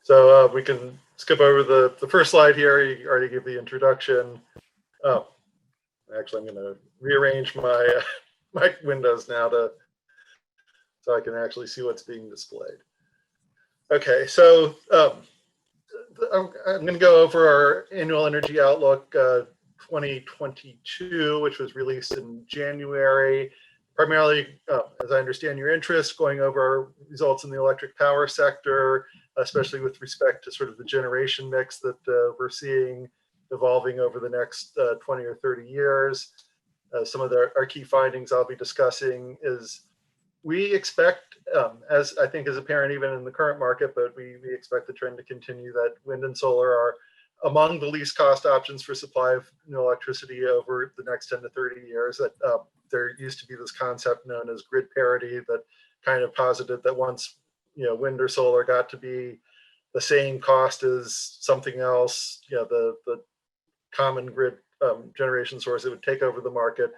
So we can skip over the first slide here. You already gave the introduction. Oh, actually, I'm going to rearrange my my windows now so I can actually see what's being displayed. Okay, so I'm going to go over our annual energy outlook 2022, which was released in January. Primarily, as I understand your interest, going over our results in the electric power sector, especially with respect to sort of the generation mix that we're seeing evolving over the next 20 or 30 years. Some of our key findings I'll be discussing is we expect, as I think is apparent even in the current market, but we expect the trend to continue, that wind and solar are among the least cost options for supply of new electricity over the next 10 to 30 years. That there used to be this concept known as grid parity that kind of posited that once wind or solar got to be the same cost as something else, the common grid generation source, it would take over the market.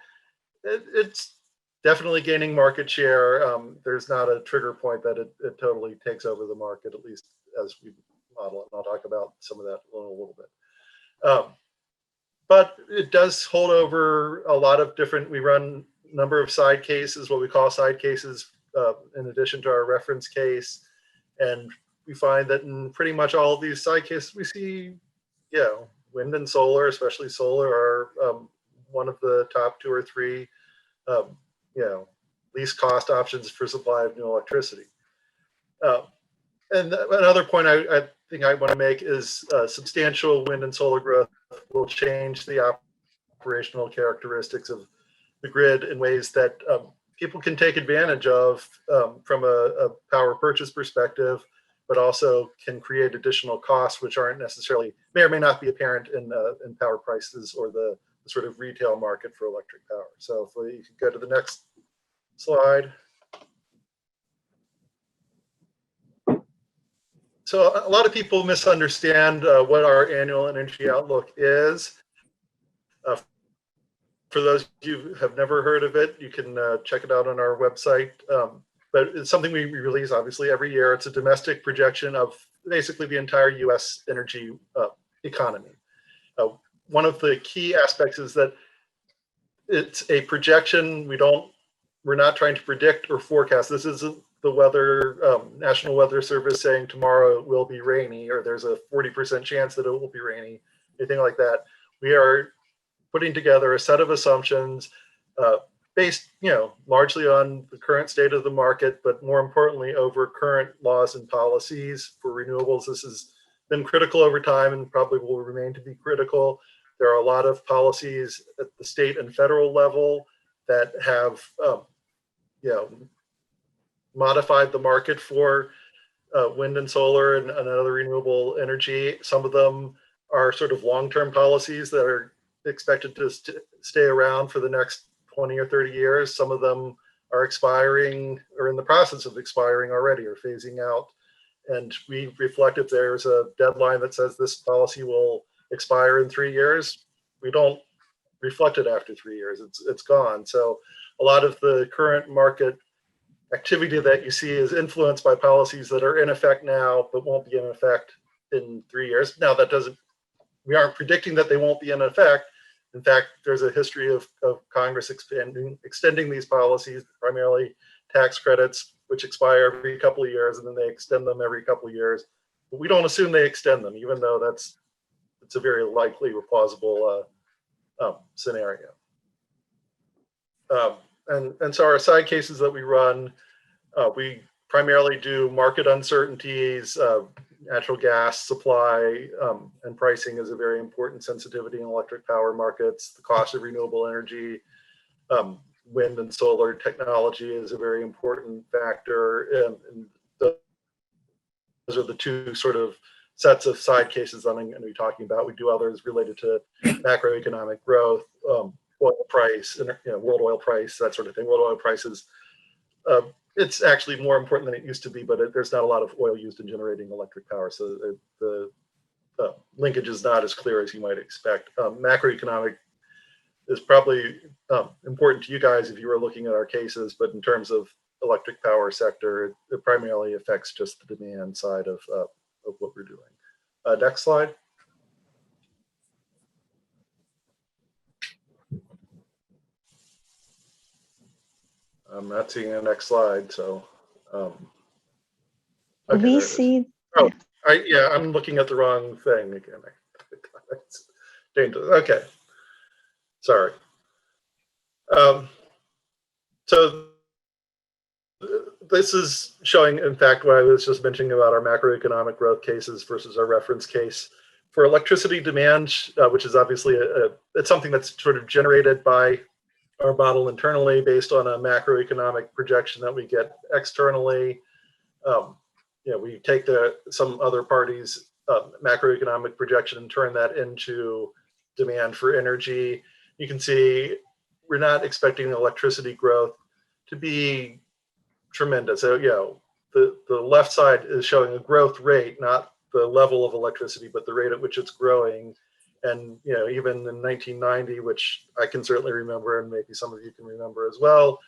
It's definitely gaining market share. There's not a trigger point that it totally takes over the market, at least as we model it. And I'll talk about some of that in a little bit. But it does hold over a lot of different, we run a number of side cases, what we call side cases, in addition to our reference case. And we find that in pretty much all of these side cases, we see, wind and solar, especially solar, are one of the top 2 or 3 least cost options for supply of new electricity. And another point I think I want to make is substantial wind and solar growth will change the operational characteristics of the grid in ways that people can take advantage of from a power purchase perspective, but also can create additional costs which aren't necessarily, may or may not be apparent in power prices or the sort of retail market for electric power. So if you could go to the next slide. So a lot of people misunderstand what our annual energy outlook is. For those of you who have never heard of it, you can check it out on our website. But it's something we release obviously every year. It's a domestic projection of basically the entire US energy economy. One of the key aspects is that it's a projection. We're not trying to predict or forecast. This isn't the weather, National Weather Service saying tomorrow it will be rainy, or there's a 40% chance that it will be rainy, anything like that. We are putting together a set of assumptions based, largely on the current state of the market, but more importantly, over current laws and policies for renewables. This has been critical over time and probably will remain to be critical. There are a lot of policies at the state and federal level that have, modified the market for wind and solar and other renewable energy. Some of them are sort of long-term policies that are expected to stay around for the next 20 or 30 years. Some of them are expiring or in the process of expiring already or phasing out. And we reflect if there's a deadline that says this policy will expire in 3 years, we don't reflect it after 3 years. It's gone. So a lot of the current market activity that you see is influenced by policies that are in effect now, but won't be in effect in 3 years. Now, we aren't predicting that they won't be in effect. In fact, there's a history of Congress extending these policies, primarily tax credits, which expire every couple of years, and then they extend them every couple of years. But we don't assume they extend them, even though it's a very likely or plausible scenario. And so our side cases that we run, we primarily do market uncertainties. Natural gas supply and pricing is a very important sensitivity in electric power markets. The cost of renewable energy, wind and solar technology is a very important factor. And those are the 2 sort of sets of side cases I'm going to be talking about. We do others related to macroeconomic growth, oil price, world oil price, that sort of thing. World oil prices, it's actually more important than it used to be, but there's not a lot of oil used in generating electric power. So the linkage is not as clear as you might expect. Macroeconomic is probably important to you guys if you were looking at our cases, but in terms of electric power sector, it primarily affects just the demand side of of what we're doing. Next slide. I'm not seeing the next slide, so. Okay, We see. Oh, yeah, I'm looking at the wrong thing again. Okay, sorry. So this is showing, in fact, what I was just mentioning about our macroeconomic growth cases versus our reference case. For electricity demand, which is obviously it's something that's sort of generated by our model internally based on a macroeconomic projection that we get externally. We take some other parties' macroeconomic projection and turn that into demand for energy. You can see we're not expecting electricity growth to be tremendous. So, the left side is showing a growth rate, not the level of electricity, but the rate at which it's growing. And, even in 1990, which I can certainly remember, and maybe some of you can remember as well,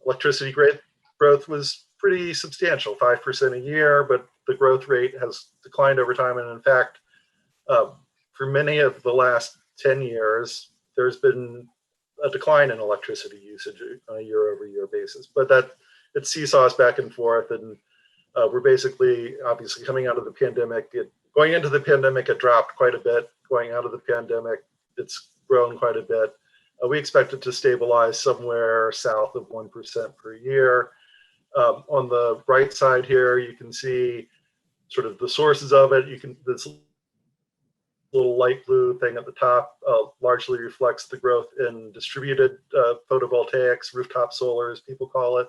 electricity growth was pretty substantial, 5% a year, but the growth rate has declined over time. And in fact, for many of the last 10 years, there's been a decline in electricity usage on a year-over-year basis. But it seesaws back and forth, and we're basically, obviously, coming out of the pandemic. Going into the pandemic, it dropped quite a bit. Going out of the pandemic, it's grown quite a bit. We expect it to stabilize somewhere south of 1% per year. On the right side here, you can see sort of the sources of it. This little light blue thing at the top largely reflects the growth in distributed photovoltaics, rooftop solar, as people call it.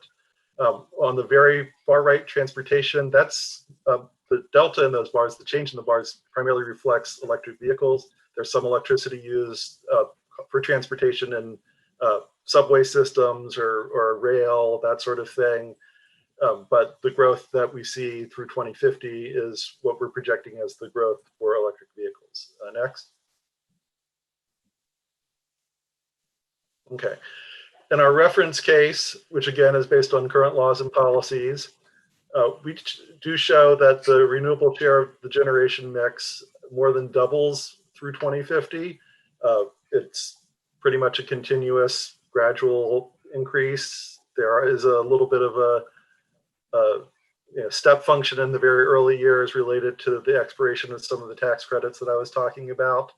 On the very far right, transportation, that's the delta in those bars, the change in the bars primarily reflects electric vehicles. There's some electricity used for transportation and subway systems or rail, that sort of thing. But the growth that we see through 2050 is what we're projecting as the growth for electric vehicles. Next. Okay. In our reference case, which again is based on current laws and policies, we do show that the renewable share of the generation mix more than doubles through 2050. It's pretty much a continuous, gradual increase. There is a little bit of a step function in the very early years related to the expiration of some of the tax credits that I was talking about.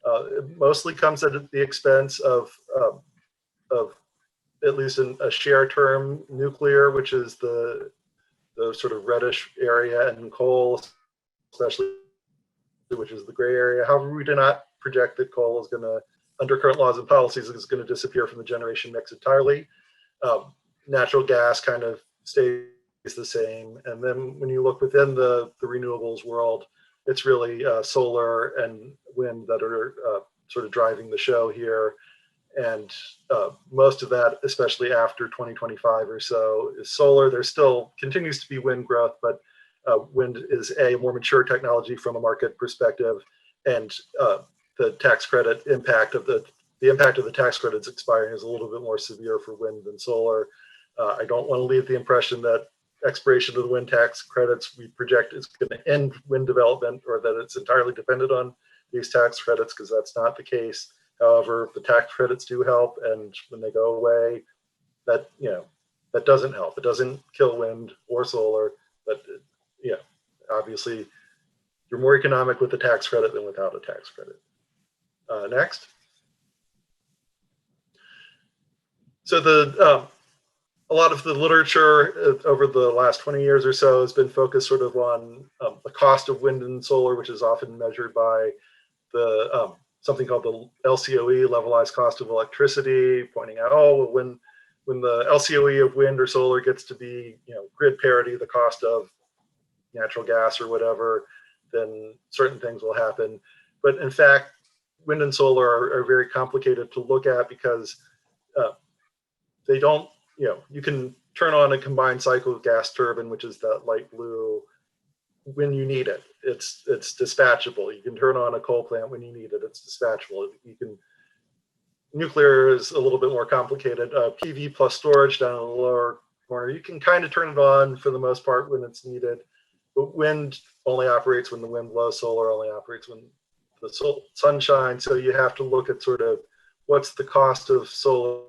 It mostly comes at the expense of at least in a share term, nuclear, which is the sort of reddish area, and coal, especially, which is the gray area. However, we do not project that coal is going to, under current laws and policies, is going to disappear from the generation mix entirely. Natural gas kind of stays the same. And then when you look within the renewables world, it's really solar and wind that are sort of driving the show here. And most of that, especially after 2025 or so, is solar. There still continues to be wind growth, but wind is a more mature technology from a market perspective, and the tax credit impact of the impact of the tax credits expiring is a little bit more severe for wind than solar. I don't want to leave the impression that expiration of the wind tax credits we project is going to end wind development, or that it's entirely dependent on these tax credits, because that's not the case. However, the tax credits do help, and when they go away, that doesn't help. It doesn't kill wind or solar, but obviously, you're more economic with the tax credit than without a tax credit. Next. So a lot of the literature over the last 20 years or so has been focused sort of on the cost of wind and solar, which is often measured by the something called the LCOE, levelized cost of electricity, pointing out, when the LCOE of wind or solar gets to be, grid parity, the cost of natural gas or whatever, then certain things will happen. But in fact, wind and solar are very complicated to look at, because they don't, you can turn on a combined cycle gas turbine, which is that light blue, when you need it. It's dispatchable. You can turn on a coal plant when you need it. It's dispatchable. Nuclear is a little bit more complicated. PV plus storage down in the lower corner, you can kind of turn it on for the most part when it's needed. But wind only operates when the wind blows, solar only operates when the sun shines. So you have to look at sort of what's the cost of solar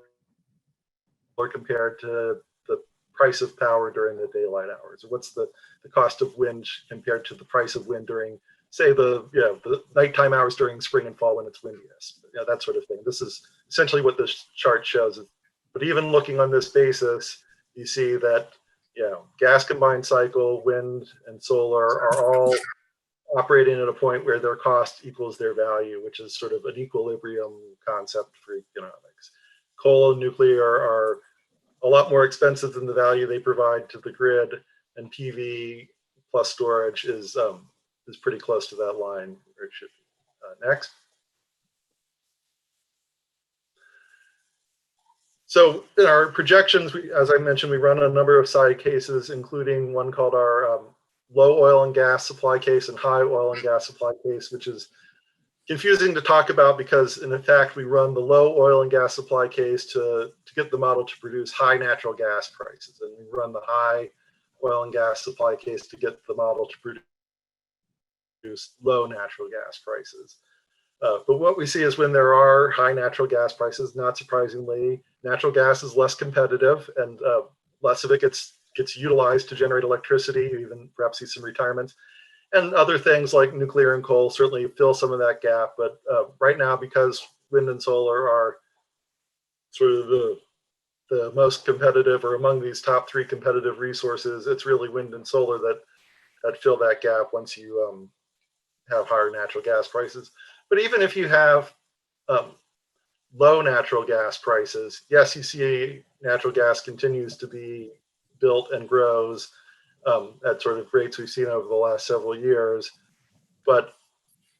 compared to the price of power during the daylight hours. What's the cost of wind compared to the price of wind during, say, the nighttime hours during spring and fall when it's windiest, that sort of thing. This is essentially what this chart shows. But even looking on this basis, you see that gas combined cycle, wind, and solar are all operating at a point where their cost equals their value, which is sort of an equilibrium concept for economics. Coal and nuclear are a lot more expensive than the value they provide to the grid, and PV plus storage is pretty close to that line, or it should be. Next. So in our projections, as I mentioned, we run a number of side cases, including one called our low oil and gas supply case and high oil and gas supply case, which is confusing to talk about because, in fact, we run the low oil and gas supply case to get the model to produce high natural gas prices, and we run the high oil and gas supply case to get the model to produce low natural gas prices. But what we see is when there are high natural gas prices, not surprisingly, natural gas is less competitive, and less of it gets utilized to generate electricity. You even perhaps see some retirements. And other things like nuclear and coal certainly fill some of that gap. But right now, because wind and solar are sort of the most competitive, or among these top 3 competitive resources, it's really wind and solar that fill that gap once you have higher natural gas prices. But even if you have low natural gas prices, yes, you see natural gas continues to be built and grows at sort of rates we've seen over the last several years, but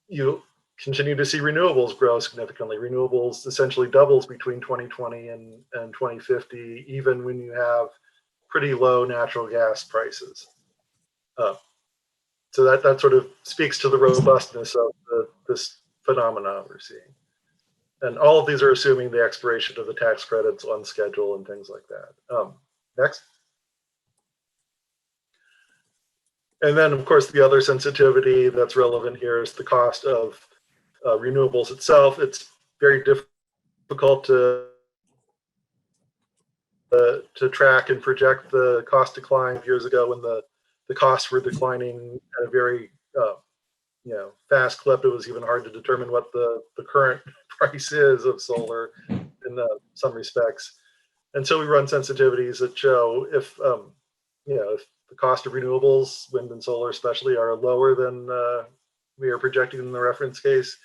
you continue to see renewables grow significantly. Renewables essentially doubles between 2020 and 2050, even when you have pretty low natural gas prices. So that sort of speaks to the robustness of this phenomena we're seeing. And all of these are assuming the expiration of the tax credits on schedule and things like that. Next. And then, of course, the other sensitivity that's relevant here is the cost of renewables itself. It's very difficult to track and project the cost decline years ago when the costs were declining at a very fast clip. It was even hard to determine what the current price is of solar in some respects. And so we run sensitivities that show if the cost of renewables, wind and solar especially, are lower than we are projecting in the reference case,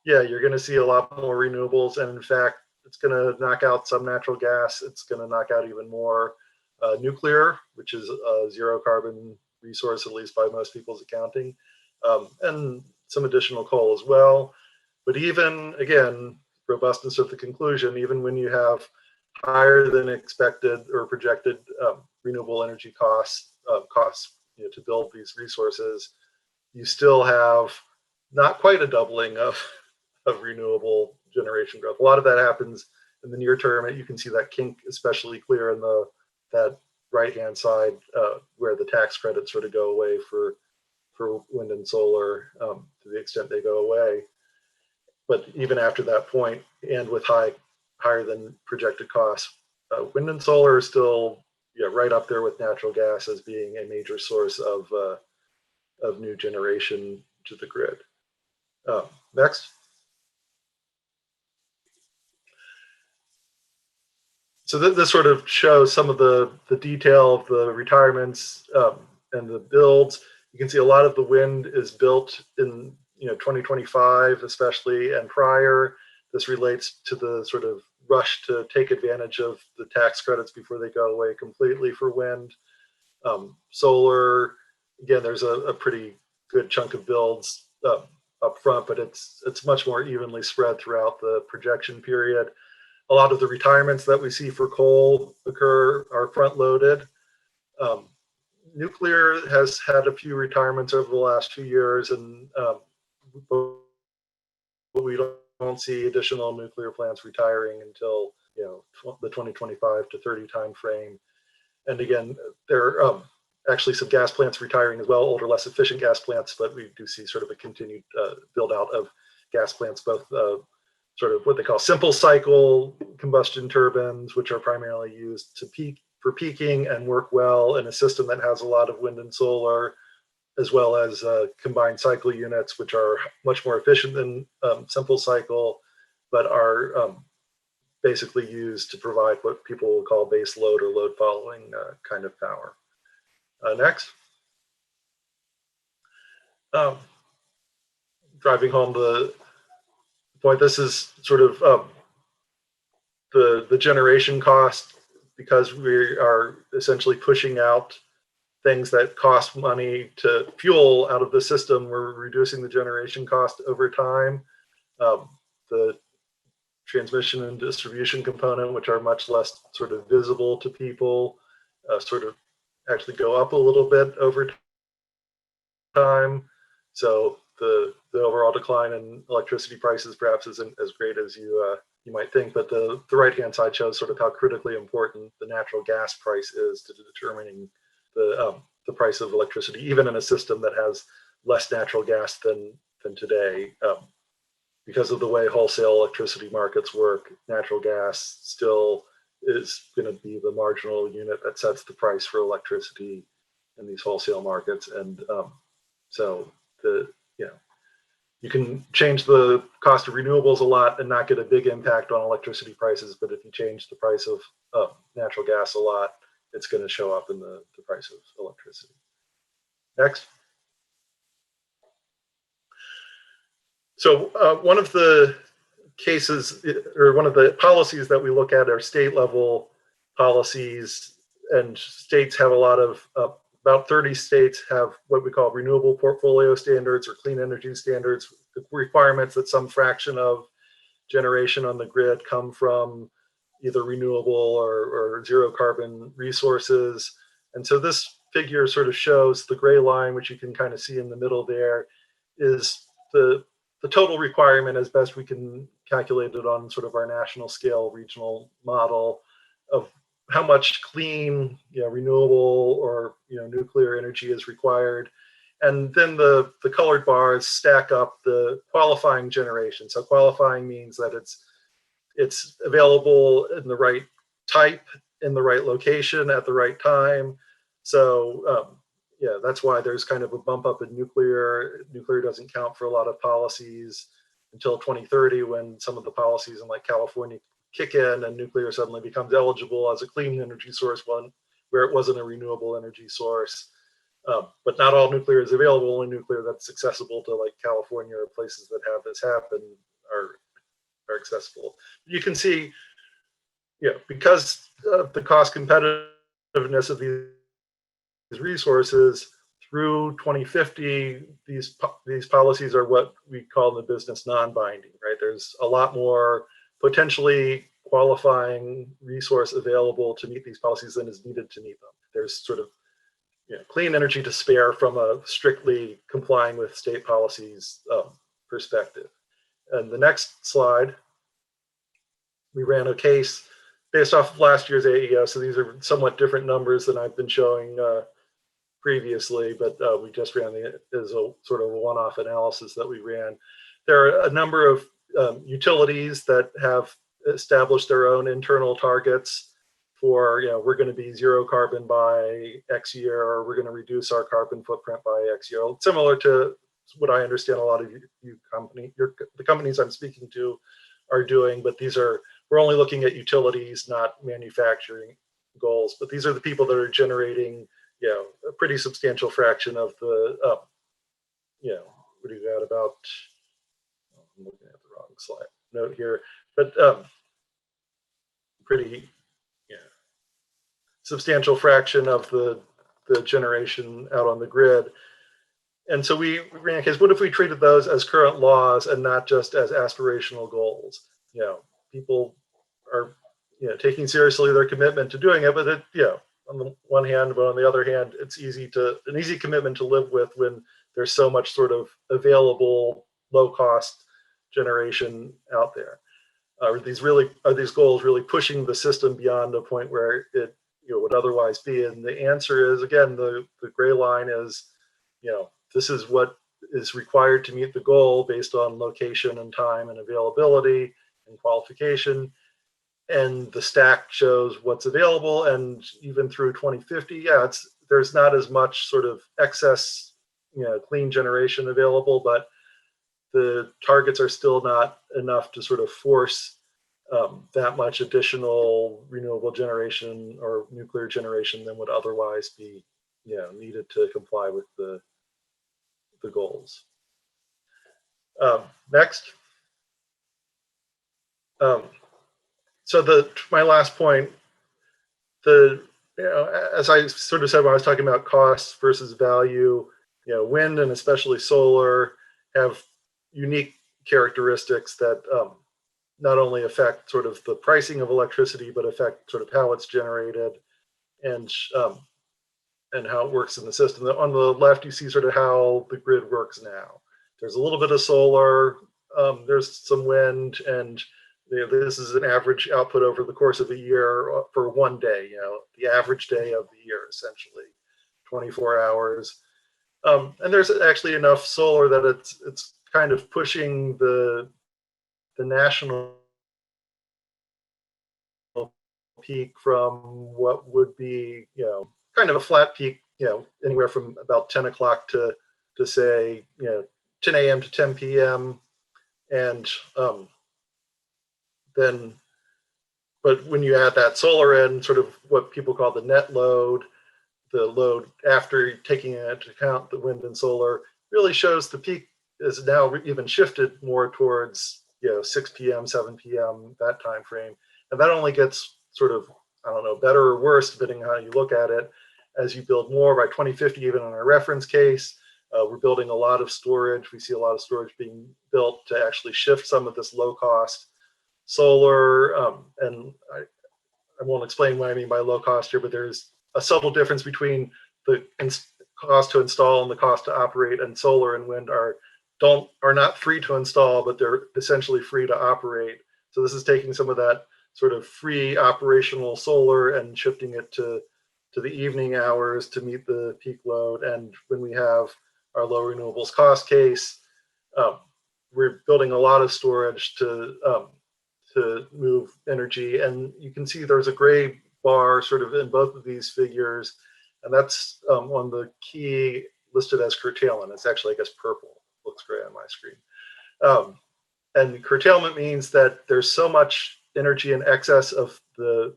you're going to see a lot more renewables. And in fact, it's going to knock out some natural gas. It's going to knock out even more nuclear, which is a zero carbon resource, at least by most people's accounting, and some additional coal as well. But even, again, robustness of the conclusion, even when you have higher than expected or projected renewable energy costs to build these resources, you still have not quite a doubling of renewable generation growth. A lot of that happens in the near term. You can see that kink especially clear in that right-hand side where the tax credits sort of go away for wind and solar to the extent they go away. But even after that point, and with higher than projected costs, wind and solar are still right up there with natural gas as being a major source of new generation to the grid. Next. So this sort of shows some of the detail of the retirements and the builds. You can see a lot of the wind is built in 2025 especially and prior. This relates to the sort of rush to take advantage of the tax credits before they go away completely for wind. Solar, again, there's a pretty good chunk of builds up front, but it's much more evenly spread throughout the projection period. A lot of the retirements that we see for coal are front loaded. Nuclear has had a few retirements over the last few years, and but we don't see additional nuclear plants retiring until the 2025 to 30 time frame. And again, actually some gas plants retiring as well, older, less efficient gas plants, but we do see sort of a continued build out of gas plants, both sort of what they call simple cycle combustion turbines, which are primarily used to for peaking and work well in a system that has a lot of wind and solar, as well as combined cycle units, which are much more efficient than simple cycle, but are basically used to provide what people will call base load or load following kind of power. Next. Driving home the point, this is sort of the generation cost, because we are essentially pushing out things that cost money to fuel out of the system. We're reducing the generation cost over time. The transmission and distribution component, which are much less sort of visible to people, sort of actually go up a little bit over time. So the overall decline in electricity prices perhaps isn't as great as you might think, but the right-hand side shows sort of how critically important the natural gas price is to determining the price of electricity, even in a system that has less natural gas than today. Because of the way wholesale electricity markets work, natural gas still is going to be the marginal unit that sets the price for electricity in these wholesale markets. And so you can change the cost of renewables a lot and not get a big impact on electricity prices, but if you change the price of natural gas a lot, it's going to show up in the price of electricity. Next. So one of the cases, or one of the policies that we look at are state level policies, and states have a lot of, about 30 states have what we call renewable portfolio standards or clean energy standards, requirements that some fraction of generation on the grid come from either renewable or zero carbon resources. And so this figure sort of shows the gray line, which you can kind of see in the middle there, is the total requirement as best we can calculate it on sort of our national scale regional model of how much clean, renewable or nuclear energy is required. And then the colored bars stack up the qualifying generation. So qualifying means that it's available in the right type, in the right location, at the right time. So that's why there's kind of a bump up in nuclear. Nuclear doesn't count for a lot of policies until 2030, when some of the policies in like California kick in and nuclear suddenly becomes eligible as a clean energy source, where it wasn't a renewable energy source. But not all nuclear is available. Only nuclear that's accessible to like California or places that have this happen are accessible. You can see, because of the cost competitiveness of these resources, through 2050, these policies are what we call in the business non-binding, right? There's a lot more potentially qualifying resource available to meet these policies than is needed to meet them. There's sort of clean energy to spare from a strictly complying with state policies perspective. And the next slide, we ran a case based off of last year's AEO. So these are somewhat different numbers than I've been showing previously, but we just ran as a sort of a one-off analysis that we ran. There are a number of utilities that have established their own internal targets for, we're going to be zero carbon by X year, or we're going to reduce our carbon footprint by X year. Similar to what I understand a lot of the companies I'm speaking to are doing, but we're only looking at utilities, not manufacturing goals. But these are the people that are generating, a pretty substantial fraction of the, what do you got about? I'm looking at the wrong slide note here, but pretty substantial fraction of the generation out on the grid. And so we ran a case, what if we treated those as current laws and not just as aspirational goals? People are taking seriously their commitment to doing it, but on the one hand, but on the other hand, it's an easy commitment to live with when there's so much sort of available low cost generation out there. Are these goals really pushing the system beyond a point where it would otherwise be? And the answer is, again, the gray line is, this is what is required to meet the goal based on location and time and availability and qualification. And the stack shows what's available. And even through 2050, there's not as much sort of excess, clean generation available, but the targets are still not enough to sort of force that much additional renewable generation or nuclear generation than would otherwise be, needed to comply with the goals. Next. So my last point, as I sort of said when I was talking about costs versus value, wind and especially solar have unique characteristics that not only affect sort of the pricing of electricity, but affect sort of how it's generated and how it works in the system. On the left, you see sort of how the grid works now. There's a little bit of solar, there's some wind, and this is an average output over the course of a year for one day, the average day of the year, essentially, 24 hours. And there's actually enough solar that it's kind of pushing the national peak from what would be, kind of a flat peak, anywhere from about 10 o'clock to say, 10 a.m. to 10 p.m. And then, but when you add that solar in, sort of what people call the net load, the load after taking into account the wind and solar, really shows the peak is now even shifted more towards 6 p.m., 7 p.m., that time frame. And that only gets sort of, I don't know, better or worse, depending on how you look at it, as you build more. By 2050, even in our reference case, we're building a lot of storage. We see a lot of storage being built to actually shift some of this low cost solar. And I won't explain what I mean by low cost here, but there's a subtle difference between the cost to install and the cost to operate, and solar and wind are not free to install, but they're essentially free to operate. So this is taking some of that sort of free operational solar and shifting it to the evening hours to meet the peak load. And when we have our low renewables cost case, we're building a lot of storage to move energy. And you can see there's a gray bar sort of in both of these figures, and that's on the key listed as curtailment. It's actually, I guess, purple. Looks gray on my screen. And curtailment means that there's so much energy in excess of the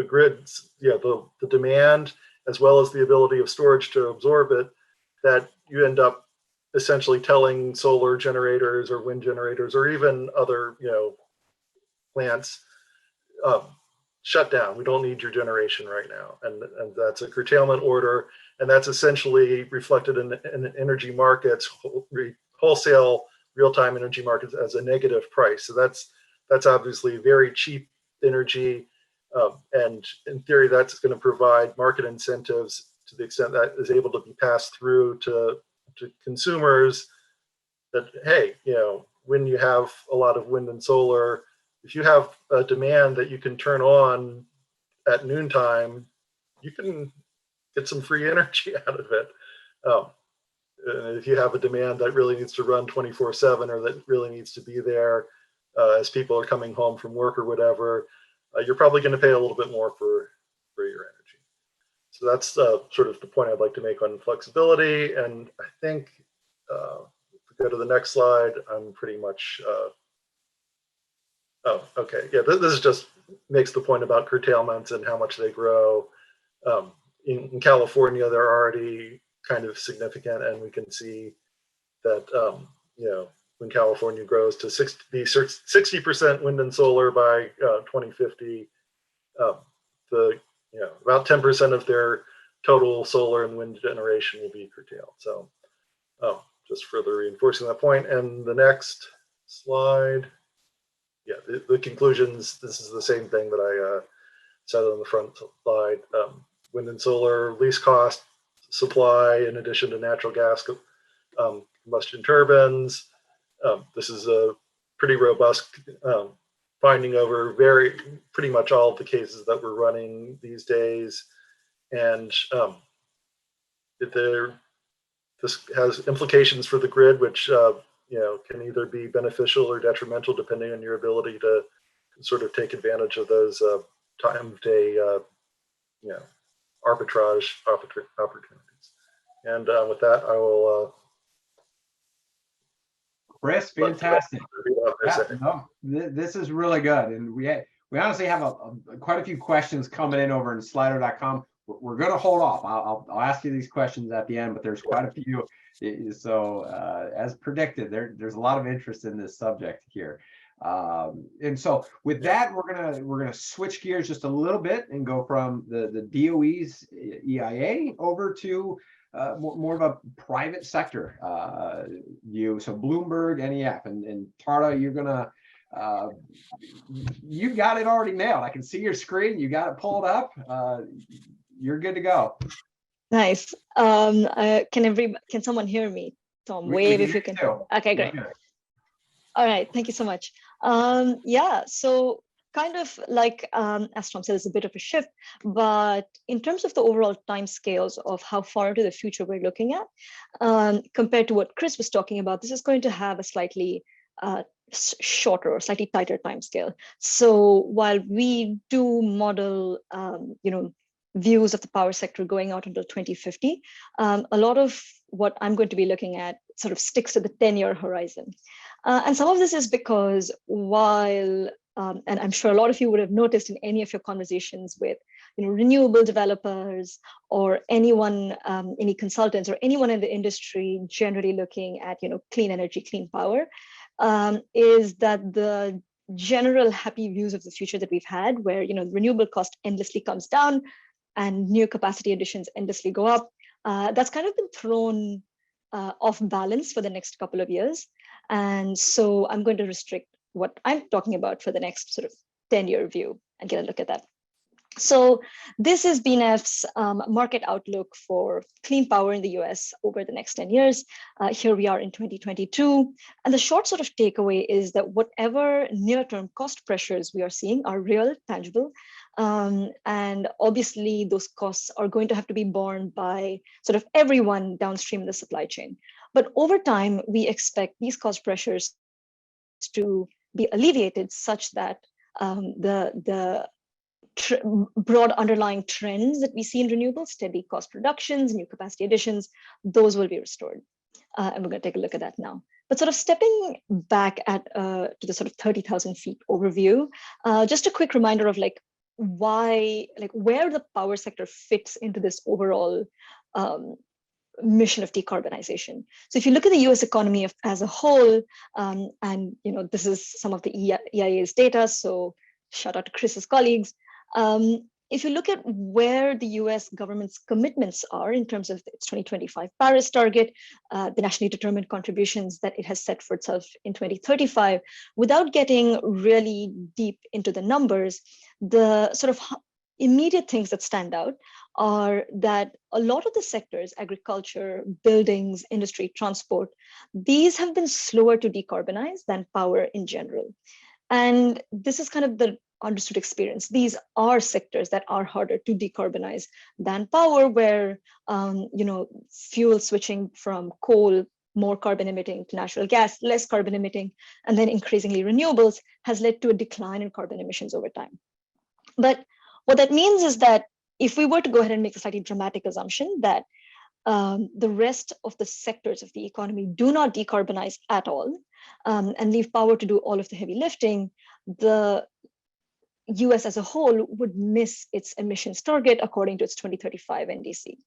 grids, the demand, as well as the ability of storage to absorb it, that you end up essentially telling solar generators or wind generators or even other plants, shut down. We don't need your generation right now. And that's a curtailment order. And that's essentially reflected in energy markets, wholesale real-time energy markets, as a negative price. So that's obviously very cheap energy. And in theory, that's going to provide market incentives to the extent that is able to be passed through to consumers, that, hey, when you have a lot of wind and solar, if you have a demand that you can turn on at noontime, you can get some free energy out of it. If you have a demand that really needs to run 24/7, or that really needs to be there as people are coming home from work or whatever, you're probably going to pay a little bit more for your energy. So that's sort of the point I'd like to make on flexibility. And I think if we go to the next slide, I'm pretty much, oh, okay. Yeah, this is just makes the point about curtailments and how much they grow. In California, they're already kind of significant, and we can see that, when California grows to 60% wind and solar by 2050, about 10% of their total solar and wind generation will be curtailed. So just further reinforcing that point. And the next slide, the conclusions, this is the same thing that I said on the front slide. Wind and solar least cost supply, in addition to natural gas combustion turbines. This is a pretty robust finding over pretty much all of the cases that we're running these days. And this has implications for the grid, which can either be beneficial or detrimental depending on your ability to sort of take advantage of those time of day arbitrage opportunities. And with that, I will. Chris, fantastic. Yeah, no, this is really good, and we honestly have quite a few questions coming in over in Slido.com. We're going to hold off. I'll ask you these questions at the end, but there's quite a few. So as predicted, there's a lot of interest in this subject here. And so with that, we're gonna switch gears just a little bit and go from the DOE's EIA over to more of a private sector view. So Bloomberg, NEF, and Tarda, you've got it already nailed. I can see your screen. You got it pulled up. You're good to go. Nice. Can someone hear me? Tom, wave if you can. Okay, great. All right, thank you so much. Yeah, so kind of like, as Tom said, it's a bit of a shift, but in terms of the overall timescales of how far into the future we're looking at, compared to what Chris was talking about, this is going to have a slightly shorter or slightly tighter timescale. So while we do model, views of the power sector going out until 2050, a lot of what I'm going to be looking at sort of sticks to the 10-year horizon. And some of this is because while, and I'm sure a lot of you would have noticed in any of your conversations with renewable developers or anyone, any consultants or anyone in the industry generally looking at clean energy, clean power, is that the general happy views of the future that we've had, where renewable cost endlessly comes down and new capacity additions endlessly go up, that's kind of been thrown off balance for the next couple of years. And so I'm going to restrict what I'm talking about for the next sort of 10-year view and get a look at that. So this is BNEF's market outlook for clean power in the US over the next 10 years. Here we are in 2022. And the short sort of takeaway is that whatever near-term cost pressures we are seeing are real, tangible. And obviously those costs are going to have to be borne by sort of everyone downstream in the supply chain. But over time, we expect these cost pressures to be alleviated such that the broad underlying trends that we see in renewables, steady cost reductions, new capacity additions, those will be restored. And we're going to take a look at that now. But sort of stepping back to the sort of 30,000 feet overview, just a quick reminder of where the power sector fits into this overall mission of decarbonization. So if you look at the US economy as a whole, and this is some of the EIA's data, so shout out to Chris's colleagues. If you look at where the US government's commitments are in terms of its 2025 Paris target, the nationally determined contributions that it has set for itself in 2035, without getting really deep into the numbers, the sort of immediate things that stand out are that a lot of the sectors, agriculture, buildings, industry, transport, these have been slower to decarbonize than power in general. And this is kind of the understood experience. These are sectors that are harder to decarbonize than power, where fuel switching from coal, more carbon emitting, to natural gas, less carbon emitting, and then increasingly renewables has led to a decline in carbon emissions over time. But what that means is that if we were to go ahead and make a slightly dramatic assumption that the rest of the sectors of the economy do not decarbonize at all, and leave power to do all of the heavy lifting, the US as a whole would miss its emissions target according to its 2035 NDC.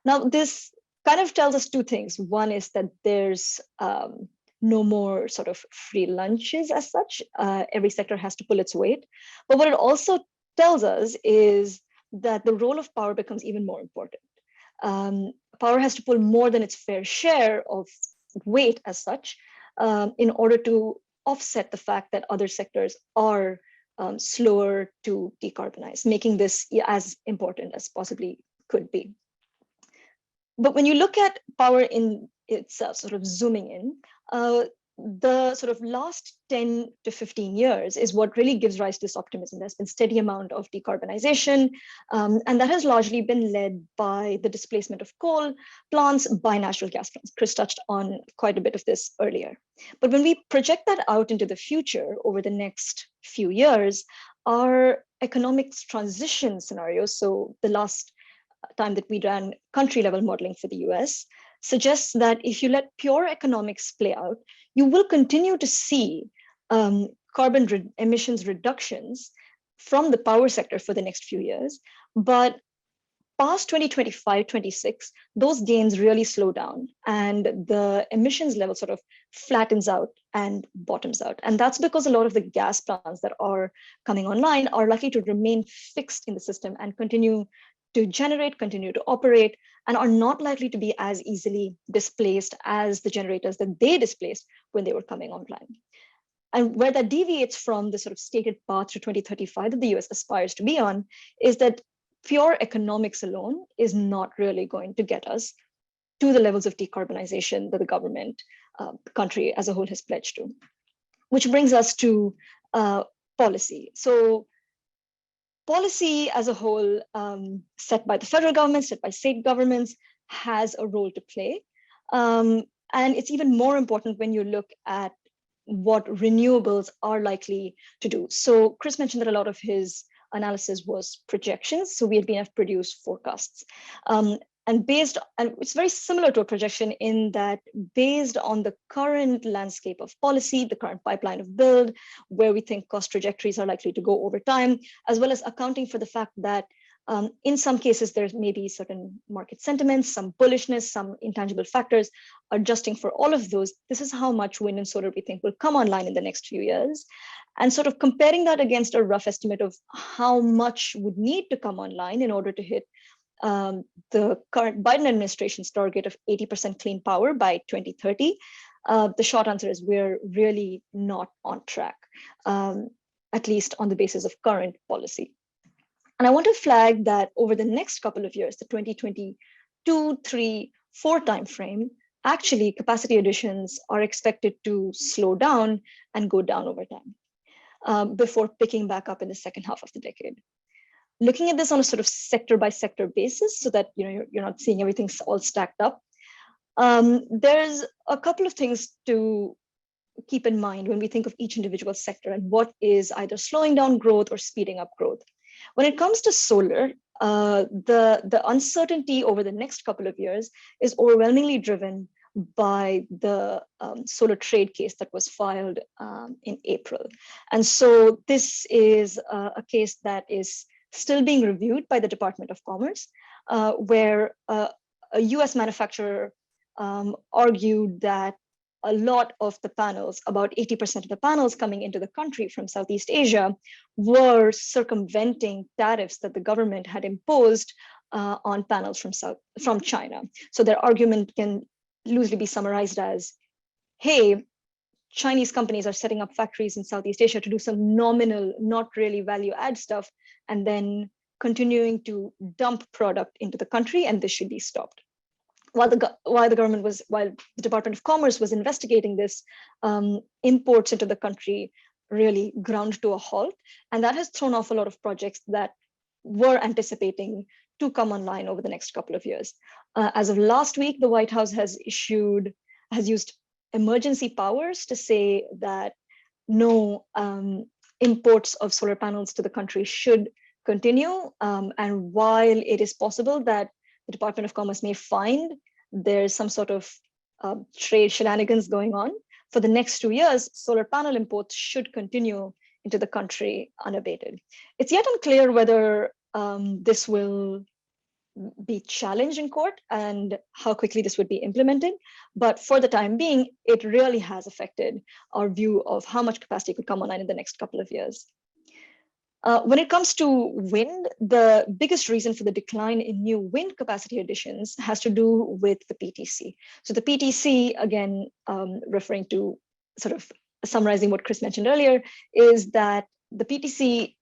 Now, this kind of tells us two things. One is that there's no more sort of free lunches as such. Every sector has to pull its weight. But what it also tells us is that the role of power becomes even more important. Power has to pull more than its fair share of weight as such in order to offset the fact that other sectors are slower to decarbonize, making this as important as possibly could be. But when you look at power in itself, sort of zooming in, the sort of last 10 to 15 years is what really gives rise to this optimism. There's been steady amount of decarbonization, and that has largely been led by the displacement of coal plants by natural gas plants. Chris touched on quite a bit of this earlier. But when we project that out into the future over the next few years, our economic transition scenarios, so the last time that we ran country level modeling for the US, suggests that if you let pure economics play out, you will continue to see carbon emissions reductions from the power sector for the next few years. But past 2025, 26, those gains really slow down and the emissions level sort of flattens out and bottoms out. And that's because a lot of the gas plants that are coming online are likely to remain fixed in the system and continue to generate, continue to operate, and are not likely to be as easily displaced as the generators that they displaced when they were coming online. And where that deviates from the sort of stated path to 2035 that the US aspires to be on is that pure economics alone is not really going to get us to the levels of decarbonization that the government, the country as a whole has pledged to. Which brings us to policy. So policy as a whole, set by the federal government, set by state governments, has a role to play. And it's even more important when you look at what renewables are likely to do. So Chris mentioned that a lot of his analysis was projections. So we had BNF produced forecasts. And it's very similar to a projection in that based on the current landscape of policy, the current pipeline of build, where we think cost trajectories are likely to go over time, as well as accounting for the fact that in some cases, there's maybe certain market sentiments, some bullishness, some intangible factors. Adjusting for all of those, this is how much wind and solar we think will come online in the next few years. And sort of comparing that against a rough estimate of how much would need to come online in order to hit the current Biden administration's target of 80% clean power by 2030, the short answer is we're really not on track, at least on the basis of current policy. And I want to flag that over the next couple of years, the 2022, 3, 4 timeframe, actually capacity additions are expected to slow down and go down over time before picking back up in the second half of the decade. Looking at this on a sort of sector by sector basis so that you're not seeing everything all stacked up, there's a couple of things to keep in mind when we think of each individual sector and what is either slowing down growth or speeding up growth. When it comes to solar, the uncertainty over the next couple of years is overwhelmingly driven by the solar trade case that was filed in April. And so this is a case that is still being reviewed by the Department of Commerce, where a US manufacturer argued that a lot of the panels, about 80% of the panels coming into the country from Southeast Asia, were circumventing tariffs that the government had imposed on panels from China. So their argument can loosely be summarized as, hey, Chinese companies are setting up factories in Southeast Asia to do some nominal, not really value add stuff, and then continuing to dump product into the country, and this should be stopped. While the Department of Commerce was investigating this, imports into the country really ground to a halt, and that has thrown off a lot of projects that were anticipating to come online over the next couple of years. As of last week, the White House has used emergency powers to say that no imports of solar panels to the country should continue. And while it is possible that the Department of Commerce may find there's some sort of trade shenanigans going on, for the next 2 years, solar panel imports should continue into the country unabated. It's yet unclear whether this will be challenged in court and how quickly this would be implemented. But for the time being, it really has affected our view of how much capacity could come online in the next couple of years. When it comes to wind, the biggest reason for the decline in new wind capacity additions has to do with the PTC. So the PTC, again, referring to sort of summarizing what Chris mentioned earlier, is that the PTC,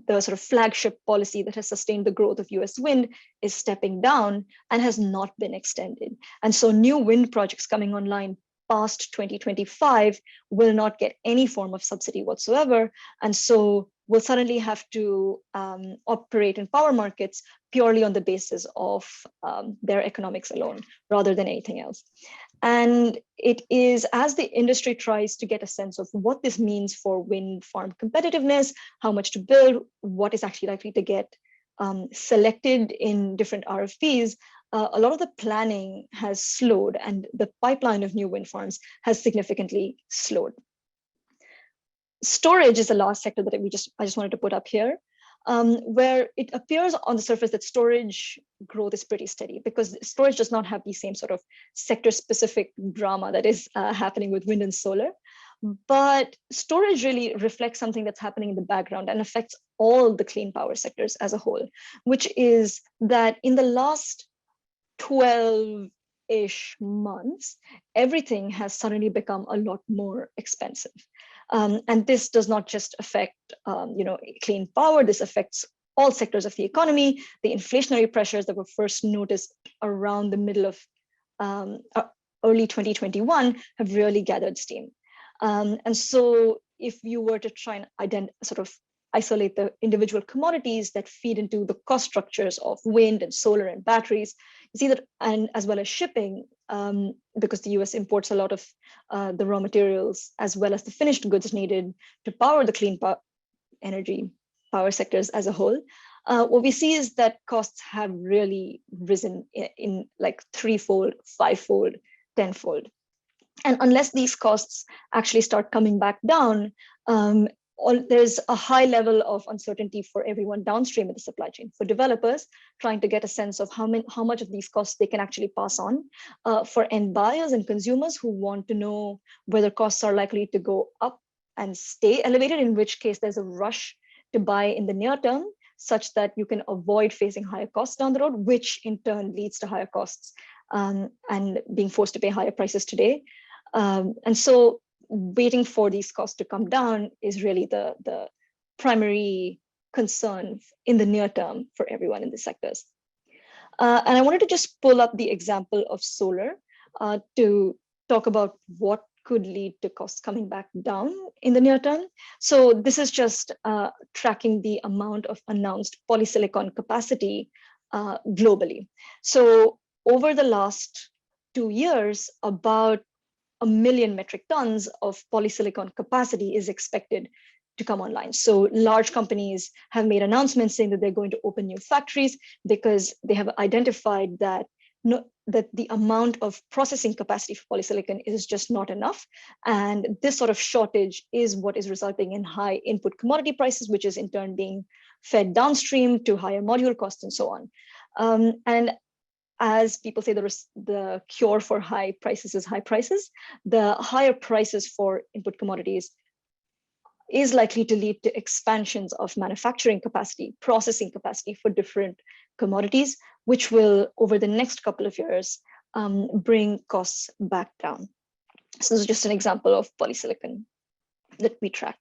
the sort of flagship policy that has sustained the growth of US wind, is stepping down and has not been extended. And so new wind projects coming online past 2025 will not get any form of subsidy whatsoever. And so will suddenly have to operate in power markets purely on the basis of their economics alone, rather than anything else. And it is as the industry tries to get a sense of what this means for wind farm competitiveness, how much to build, what is actually likely to get selected in different RFPs, a lot of the planning has slowed, and the pipeline of new wind farms has significantly slowed. Storage is the last sector that I just wanted to put up here, where it appears on the surface that storage growth is pretty steady, because storage does not have the same sort of sector-specific drama that is happening with wind and solar. But storage really reflects something that's happening in the background and affects all the clean power sectors as a whole, which is that in the last 12-ish months, everything has suddenly become a lot more expensive. And this does not just affect clean power, this affects all sectors of the economy. The inflationary pressures that were first noticed around the middle of early 2021 have really gathered steam. And so if you were to try and isolate the individual commodities that feed into the cost structures of wind and solar and batteries, you see that, and as well as shipping, because the US imports a lot of the raw materials as well as the finished goods needed to power the clean energy power sectors as a whole, what we see is that costs have really risen in like threefold, fivefold, tenfold. And unless these costs actually start coming back down, there's a high level of uncertainty for everyone downstream in the supply chain, for developers trying to get a sense of how much of these costs they can actually pass on, for end buyers and consumers who want to know whether costs are likely to go up and stay elevated, in which case there's a rush to buy in the near term, such that you can avoid facing higher costs down the road, which in turn leads to higher costs and being forced to pay higher prices today. And so waiting for these costs to come down is really the primary concern in the near term for everyone in the sectors. And I wanted to just pull up the example of solar to talk about what could lead to costs coming back down in the near term. So this is just tracking the amount of announced polysilicon capacity globally. So over the last 2 years, about 1 million metric tons of polysilicon capacity is expected to come online. So large companies have made announcements saying that they're going to open new factories because they have identified that that the amount of processing capacity for polysilicon is just not enough. And this sort of shortage is what is resulting in high input commodity prices, which is in turn being fed downstream to higher module costs and so on. And as people say, the cure for high prices is high prices. The higher prices for input commodities is likely to lead to expansions of manufacturing capacity, processing capacity for different commodities, which will, over the next couple of years, bring costs back down. So this is just an example of polysilicon that we track.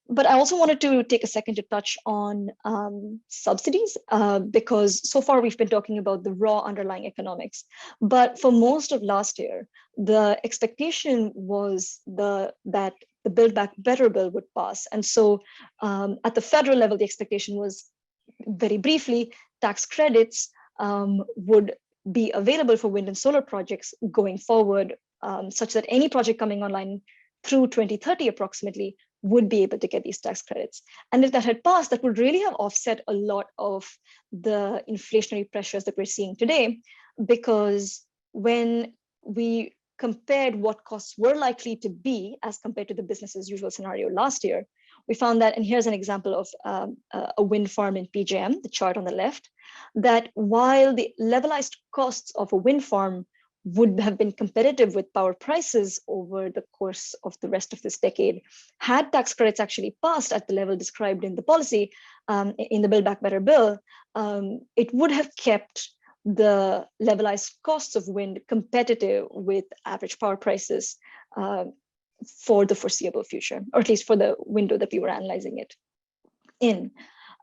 But I also wanted to take a second to touch on subsidies, because so far we've been talking about the raw underlying economics. But for most of last year, the expectation was that the Build Back Better bill would pass. And so at the federal level, the expectation was, very briefly, tax credits would be available for wind and solar projects going forward, such that any project coming online through 2030 approximately would be able to get these tax credits. And if that had passed, that would really have offset a lot of the inflationary pressures that we're seeing today, because when we compared what costs were likely to be as compared to the business as usual scenario last year, we found that, and here's an example of a wind farm in PJM, the chart on the left, that while the levelized costs of a wind farm would have been competitive with power prices over the course of the rest of this decade, had tax credits actually passed at the level described in the policy, in the Build Back Better bill, it would have kept the levelized costs of wind competitive with average power prices for the foreseeable future, or at least for the window that we were analyzing it in.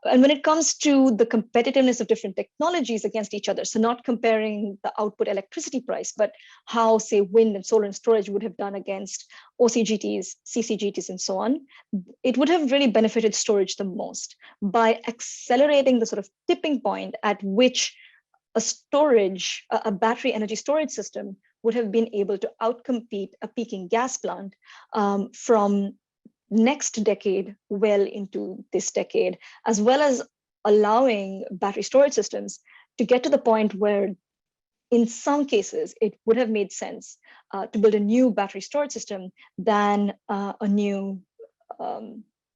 And when it comes to the competitiveness of different technologies against each other, so not comparing the output electricity price, but how, say, wind and solar and storage would have done against OCGTs, CCGTs, and so on, it would have really benefited storage the most by accelerating the sort of tipping point at which a battery energy storage system would have been able to outcompete a peaking gas plant from next decade well into this decade, as well as allowing battery storage systems to get to the point where in some cases it would have made sense to build a new battery storage system than a new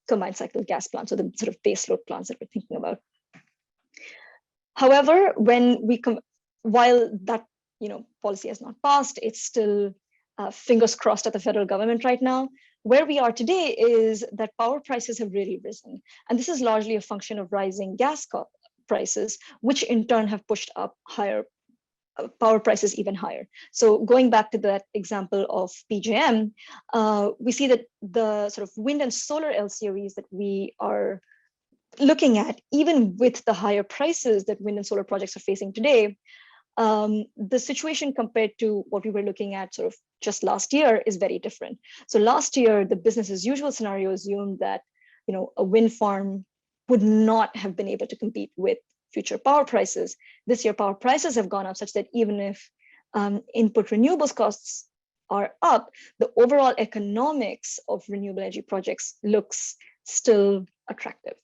combined cycle gas plant, so the sort of base load plants that we're thinking about. However, while that policy has not passed, it's still fingers crossed at the federal government right now. Where we are today is that power prices have really risen. And this is largely a function of rising gas prices, which in turn have pushed up higher power prices even higher. So going back to that example of PJM, we see that the sort of wind and solar LCOEs that we are looking at, even with the higher prices that wind and solar projects are facing today, the situation compared to what we were looking at sort of just last year is very different. So last year, the business as usual scenario assumed that a wind farm would not have been able to compete with future power prices. This year, power prices have gone up such that even if input renewables costs are up, the overall economics of renewable energy projects looks still attractive.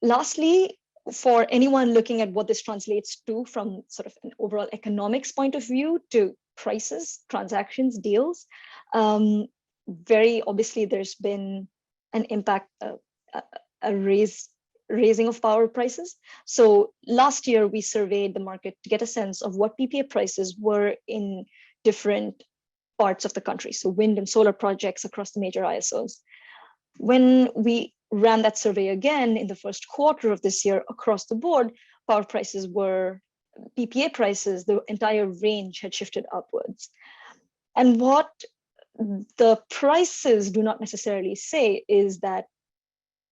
Lastly, for anyone looking at what this translates to from sort of an overall economics point of view to prices, transactions, deals, very obviously there's been an impact, a raising of power prices. So last year we surveyed the market to get a sense of what PPA prices were in different parts of the country, so wind and solar projects across the major ISOs. When we ran that survey again in the first quarter of this year across the board, power prices were, PPA prices, the entire range had shifted upwards. And what the prices do not necessarily say is that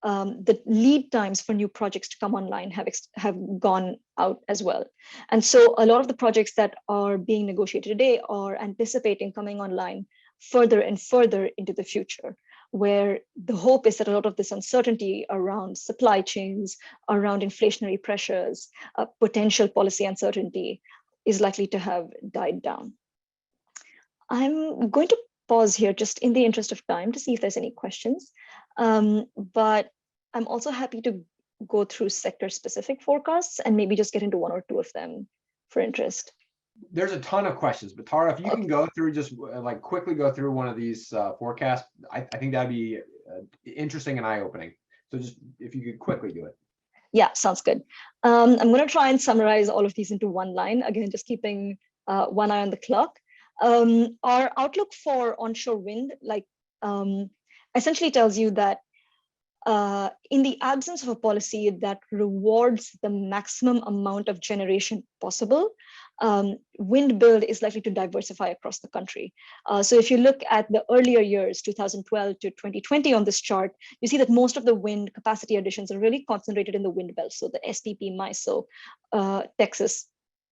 the lead times for new projects to come online have gone out as well. And so a lot of the projects that are being negotiated today are anticipating coming online further and further into the future, where the hope is that a lot of this uncertainty around supply chains, around inflationary pressures, potential policy uncertainty is likely to have died down. I'm going to pause here just in the interest of time to see if there's any questions, but I'm also happy to go through sector-specific forecasts and maybe just get into one or two of them for interest. There's a ton of questions, but Tara, if you can go through, just like quickly go through one of these forecasts, I think that'd be interesting and eye-opening. So just if you could quickly do it. Yeah, sounds good. I'm going to try and summarize all of these into one line, again, just keeping one eye on the clock. Our outlook for onshore wind, essentially tells you that in the absence of a policy that rewards the maximum amount of generation possible, wind build is likely to diversify across the country. So if you look at the earlier years, 2012 to 2020 on this chart, you see that most of the wind capacity additions are really concentrated in the wind belt, so the SPP, MISO, Texas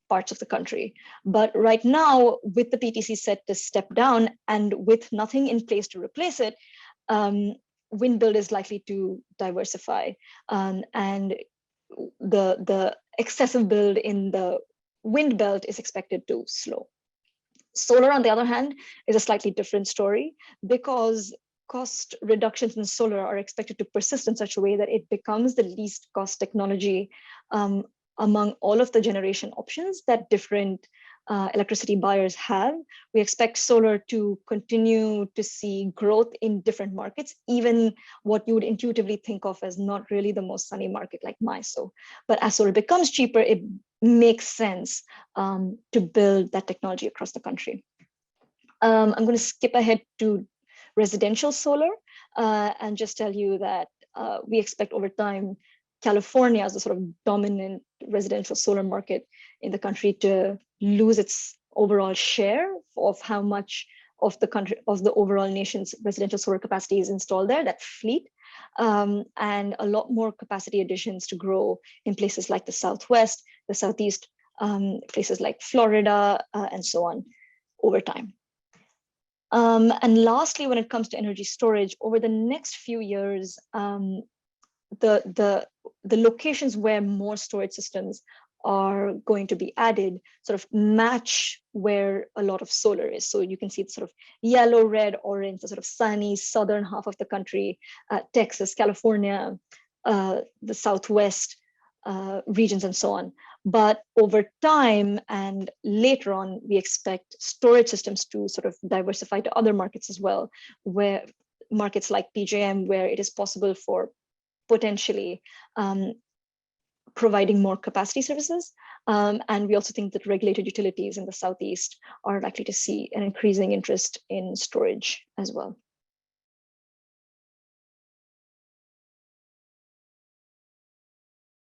parts of the country. But right now, with the PTC set to step down and with nothing in place to replace it, wind build is likely to diversify, and the excessive build in the wind belt is expected to slow. Solar, on the other hand, is a slightly different story because cost reductions in solar are expected to persist in such a way that it becomes the least cost technology among all of the generation options that different electricity buyers have. We expect solar to continue to see growth in different markets, even what you would intuitively think of as not really the most sunny market like MISO. But as solar becomes cheaper, it makes sense to build that technology across the country. I'm going to skip ahead to residential solar and just tell you that we expect over time California as the sort of dominant residential solar market in the country to lose its overall share of how much of the country, of the overall nation's residential solar capacity is installed there, that fleet. and a lot more capacity additions to grow in places like the Southwest, the Southeast, places like Florida, and so on over time. And lastly, when it comes to energy storage, over the next few years, the locations where more storage systems are going to be added sort of match where a lot of solar is. So you can see it's sort of yellow, red, orange, the sort of sunny southern half of the country, Texas, California, the Southwest regions, and so on. But over time and later on, we expect storage systems to sort of diversify to other markets as well, where markets like PJM, where it is possible for potentially providing more capacity services. And we also think that regulated utilities in the Southeast are likely to see an increasing interest in storage as well.